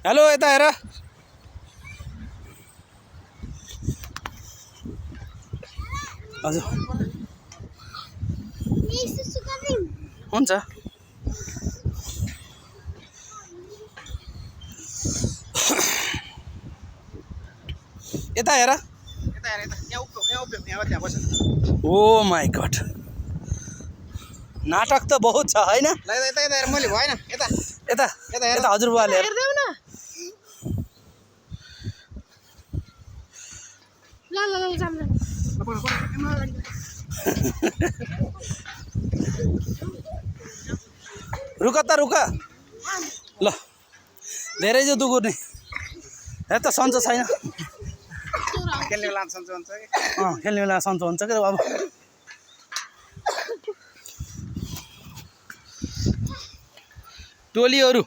hello यता हेर हजुर हुन्छ यता हेर ओ माई गॉड नाटक त बहुत छ हैन मैले भएन यता यता यता हजुरबुवाले हेर रुक त रुक ल धेरै जो दुगुर्ने हेर त सन्चो छैन खेल्ने बेला सन्चो हुन्छ कि खेल्ने बेला सन्चो हुन्छ कि अब टोलीहरू